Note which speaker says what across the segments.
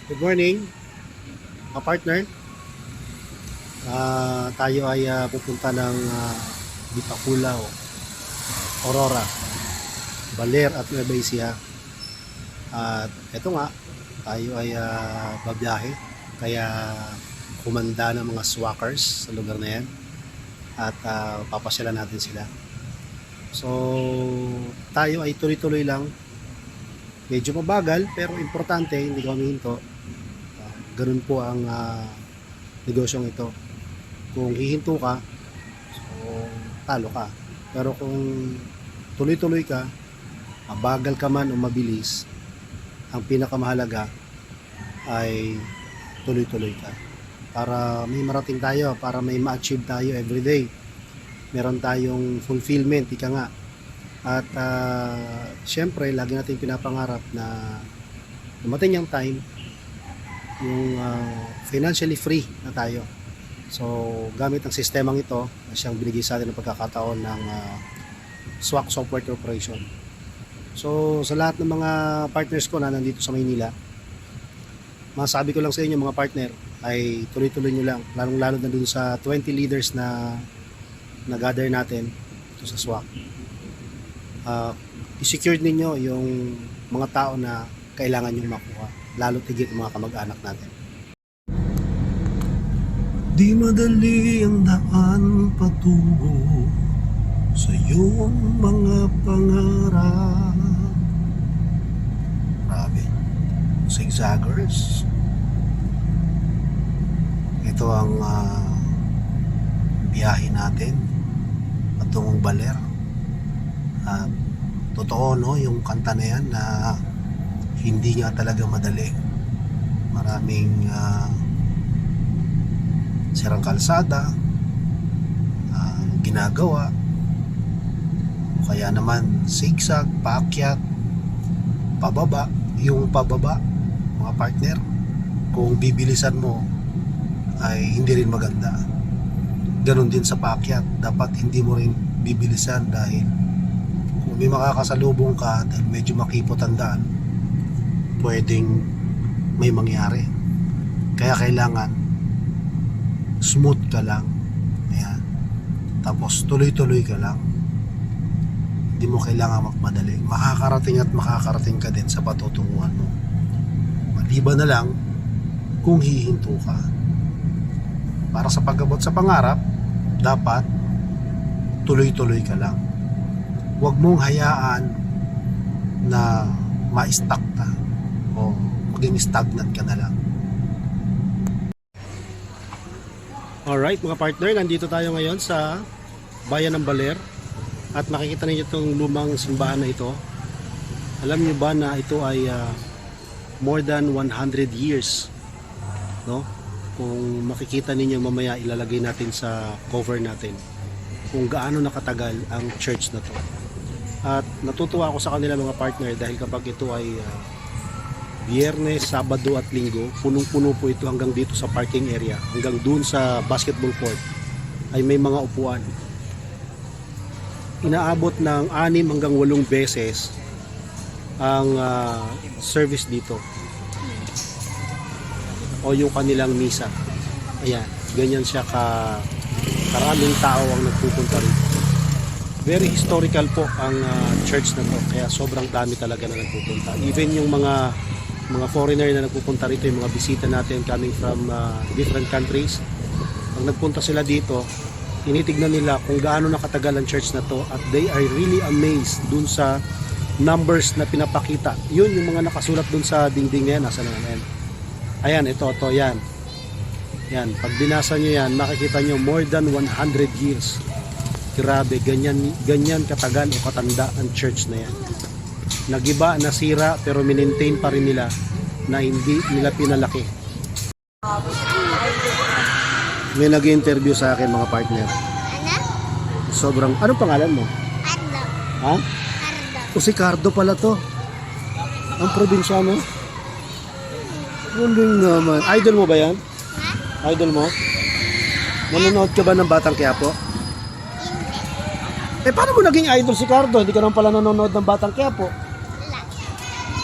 Speaker 1: Good morning, mga partner. Tayo ay pupunta ng Dipakulaw, Aurora, Baler at Nueva Ecija. At eto nga, tayo ay babiyahe. Kaya kumanda ng mga swackers sa lugar na yan. At papasyalan natin sila. So, tayo ay tuloy-tuloy lang. Medyo mabagal pero importante, hindi kami hinto. Ganun po ang negosyong ito. Kung hihinto ka, so talo ka. Pero kung tuloy-tuloy ka, mabagal ka man o mabilis, ang pinakamahalaga ay tuloy-tuloy ka. Para may marating tayo, para may ma-achieve tayo everyday. Meron tayong fulfillment, ika nga. At syempre, lagi natin pinapangarap na dumating yung time, yung financially free na tayo. So, gamit ang sistemang ito na siyang binigay sa atin ng pagkakataon ng SWAC Software Corporation. So, sa lahat ng mga partners ko na nandito sa Maynila, masabi ko lang sa inyo mga partner, ay tuloy-tuloy nyo lang. Lalong-lalo na dun sa 20 leaders na nag-gather natin ito sa SWAC. I-secure ninyo yung mga tao na kailangan nyong makuha, lalo tigit mga kamag-anak natin. Di madali ang daan patungo sa iyong mga pangarap. Grabe, zigzaggers. Ito ang biyahe natin patungong Baler. Totoo no, yung kanta na yan na hindi nga talaga madali. Maraming sirang kalsada, ginagawa, o kaya naman zigzag, paakyat, pababa. Yung pababa, mga partner, kung bibilisan mo ay hindi rin maganda. Ganon din sa paakyat, dapat hindi mo rin bibilisan dahil kung may makakasalubong ka dahil medyo makipot ang daan, pwedeng may mangyari. Kaya kailangan smooth ka lang. Ayan. Tapos tuloy-tuloy ka lang. Hindi mo kailangan magmadali. Makakarating at makakarating ka din sa patutunguhan mo. Maliban na lang kung hihinto ka. Para sa pag-abot sa pangarap, dapat tuloy-tuloy ka lang. Huwag mong hayaan na ma-stuck ka o maging stagnant ka na lang. Alright mga partner, nandito tayo ngayon sa bayan ng Baler at makikita niyo itong lumang simbahan na ito. Alam niyo ba na ito ay more than 100 years, no? Kung makikita ninyo mamaya, ilalagay natin sa cover natin kung gaano nakatagal ang church na to. At natutuwa ako sa kanila mga partner dahil kapag ito ay Biyernes, Sabado at Linggo, punong-puno po ito hanggang dito sa parking area, hanggang dun sa basketball court ay may mga upuan. Inaabot ng 6 hanggang 8 beses ang service dito o yung kanilang misa. Ayan, ganyan siya karaming tao ang nagpupunta rito. Very historical po ang church na to, kaya sobrang dami talaga na nagpupunta. Even yung mga foreigner na nagpupunta rito, yung mga bisita natin coming from different countries, pag nagpunta sila dito, tinitignan nila kung gaano nakatagal ang church na to at they are really amazed dun sa numbers na pinapakita. Yun yung mga nakasulat dun sa dingding na yan. Nasa naman yan? Ayan, ito, yan. Yan, pag binasa nyo yan, makikita nyo more than 100 years. Grabe, ganyan katagal o katanda ang church na yan. Nagiba, nasira, pero minintain pa rin nila na hindi nila pinalaki. May nag-interview sa akin mga partner. Sobrang, anong pangalan mo?
Speaker 2: Cardo.
Speaker 1: Ha?
Speaker 2: Cardo.
Speaker 1: O si Cardo pala to. Ang probinsyano. Galing naman. Idol mo ba yan?
Speaker 2: Ha?
Speaker 1: Idol mo? Nanonood ka ba ng Batang Quiapo?
Speaker 2: Hindi.
Speaker 1: Eh paano mo naging idol si Cardo? Hindi ka naman pala nanonood ng Batang Quiapo.
Speaker 2: Wala.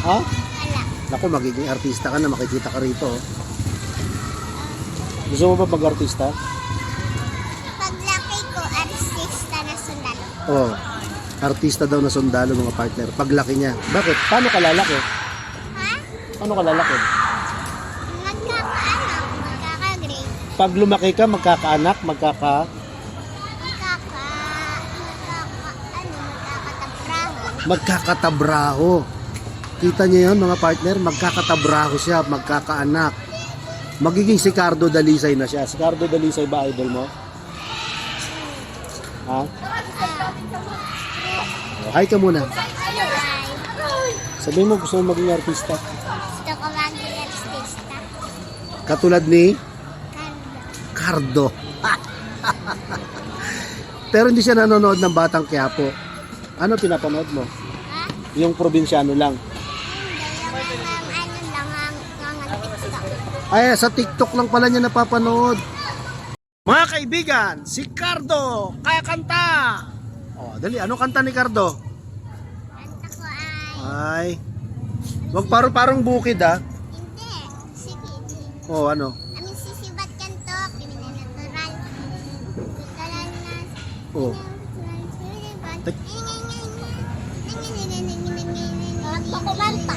Speaker 1: Ha?
Speaker 2: Wala.
Speaker 1: Naku, magiging artista ka na, makikita ka rito. Oh. Gusto mo ba mag-artista?
Speaker 2: Paglaki ko, artista na sundalo.
Speaker 1: Oo. Artista daw na sundalo mga partner. Paglaki niya. Bakit? Paano ka lalaki?
Speaker 2: Ha?
Speaker 1: Paano ka lalaki?
Speaker 2: Magkaka-grade.
Speaker 1: Pag lumaki ka, magkakaanak,
Speaker 2: Magkakatabraho.
Speaker 1: magkakatabraho. Kita niyo yan mga partner, magkakatabraho siya, magkakaanak. Magiging si Cardo Dalisay na siya. Si Cardo Dalisay ba idol mo? Ha? Oh, hi ka muna. Sabihin mo gusto mo maging artista.
Speaker 2: Gusto ko maging artista.
Speaker 1: Katulad ni
Speaker 2: Cardo.
Speaker 1: Cardo. Pero hindi siya nanonood ng Batang Quiapo. Ano pinapanood mo?
Speaker 2: Ha?
Speaker 1: Yung probinsyano lang. Ay, sa TikTok lang pala niya napapanood. Mga kaibigan, si Cardo, kaya kanta. Oh, dali, ano kanta ni Cardo?
Speaker 2: Kanta ko
Speaker 1: Ay,
Speaker 2: ay...
Speaker 1: wag parang bukid ah.
Speaker 2: Hindi. Sige.
Speaker 1: Oh, ano?
Speaker 2: Amin sisibat kanto. Kriminal natural. Kutalan na...
Speaker 1: Oh.
Speaker 2: Magpakumanta.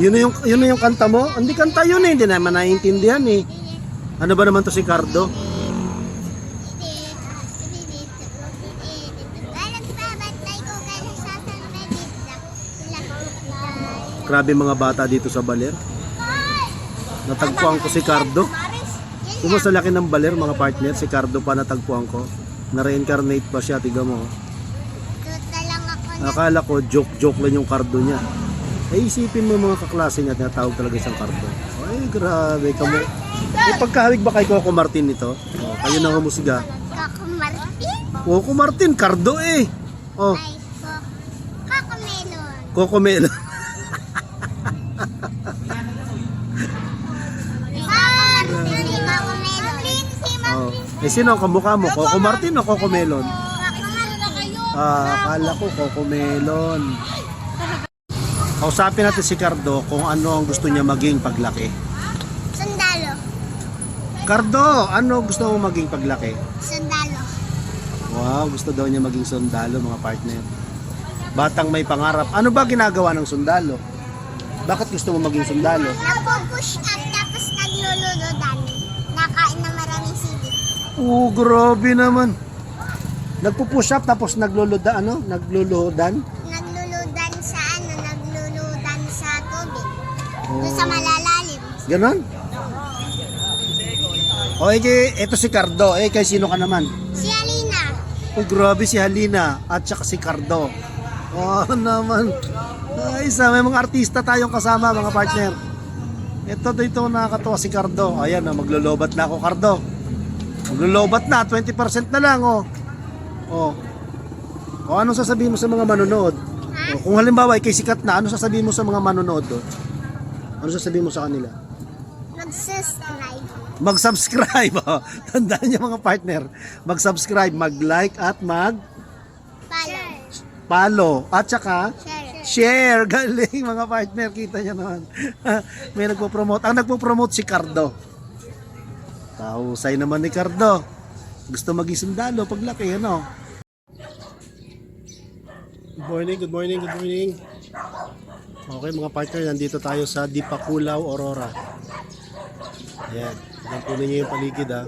Speaker 1: Yun na yung kanta mo? Hindi kanta yun eh, hindi naman naiintindihan eh. Ano ba naman to si Cardo? Grabe mga bata dito sa Baler. Natagpuan ko si Cardo. Kung sa laki ng Baler mga partner, si Cardo pa natagpuan ko. Na-reincarnate pa siya, tiga mo. Akala ko joke lang yung Cardo niya. Ay isipin mo mga kaklase niya, tinatawag talaga siyang Cardo. Ay grabe ka mo. May pagkahawig ba kay Coco Martin ito? Oh, kayo na humusga.
Speaker 2: Coco Martin?
Speaker 1: Coco Martin, Cardo eh. Oh,
Speaker 2: Ay, Coco Melon.
Speaker 1: Coco Melo.
Speaker 2: Coco Melon.
Speaker 1: Oh. Eh sino ang kamukha mo? Coco Martin o Coco Melon? Ah, akala ko Coco Melon. Kausapin natin si Cardo kung ano ang gusto niya maging paglaki.
Speaker 2: Sundalo.
Speaker 1: Cardo, ano gusto mo maging paglaki?
Speaker 2: Sundalo.
Speaker 1: Wow, gusto daw niya maging sundalo mga partner. Batang may pangarap. Ano ba ginagawa ng sundalo? Bakit gusto mo maging sundalo?
Speaker 2: Nagpo-push up tapos naglululodan. Nakain na maraming sibig.
Speaker 1: Grabe naman. Nagpo-push up tapos nagluludan, ano? Nagluludan?
Speaker 2: Nagluludan sa nagluludan sa tubig.
Speaker 1: Oh.
Speaker 2: Doon sa malalalim.
Speaker 1: Ganon? O, eto si Cardo. Kay sino ka naman?
Speaker 2: Si Alina.
Speaker 1: Grabe si Halina at saka si Cardo. Oh, naman. Ay, may mga artista tayong kasama, mga partner. Ito dito nakakatuwa si Cardo. Ayan, maglolobat na ako, Cardo. Maglolobat na, 20% na lang, oh. Oh. O, anong sasabihin mo sa mga manonood? O, kung halimbawa, kay sikat na, ano sasabihin mo sa mga manonood, oh? Ano sasabihin mo sa kanila?
Speaker 2: Mag-subscribe.
Speaker 1: Mag-subscribe, oh. Tandaan niyo mga partner. Mag-subscribe, mag-like at
Speaker 2: Follow.
Speaker 1: follow. At saka, share. Galing mga partner, kita niyo naman. May nagpo-promote. Ang nagpo-promote si Cardo. Kahusay naman ni Cardo. Gusto maging sundalo paglaki, ano? Good morning, good morning, good morning. Okay mga partner, nandito tayo sa Dipakulaw, Aurora. Ayan, punin niyo yung paligid ha.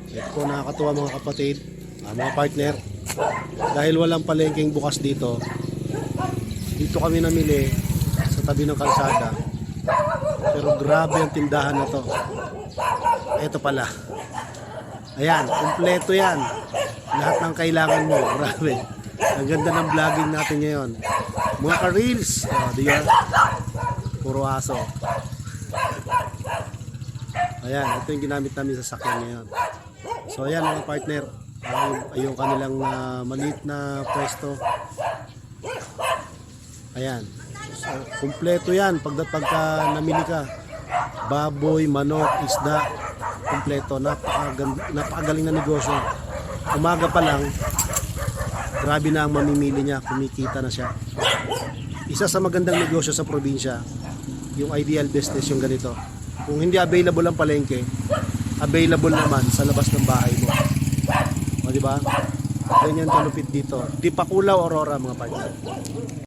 Speaker 1: Ito po nakakatuwa mga kapatid, mga partner. Dahil walang palengking bukas dito, dito kami namili sa tabi ng kalsada. Pero grabe ang tindahan na to. Ito pala. Ayan, kumpleto yan. Lahat ng kailangan mo. Grabe. Ang ganda ng vlogging natin ngayon. Mga ka-reels. Diyan. Puro aso. Ayan, ito yung ginamit namin sa sakyan ngayon. So ayan mga partner. Ay yung kanilang maliit na pwesto. Ayan. So, kumpleto yan. Pagka namili ka. Baboy, manok, isda. Kumpleto, napakagaling na negosyo. Umaga pa lang, grabe na ang mamimili niya, kumikita na siya. Isa sa magandang negosyo sa probinsya yung ideal business yung ganito. Kung hindi available ang palengke, available naman sa labas ng bahay mo. O, di ba? Ganyan kalupit dito. Dipakulaw, Aurora, mga partner.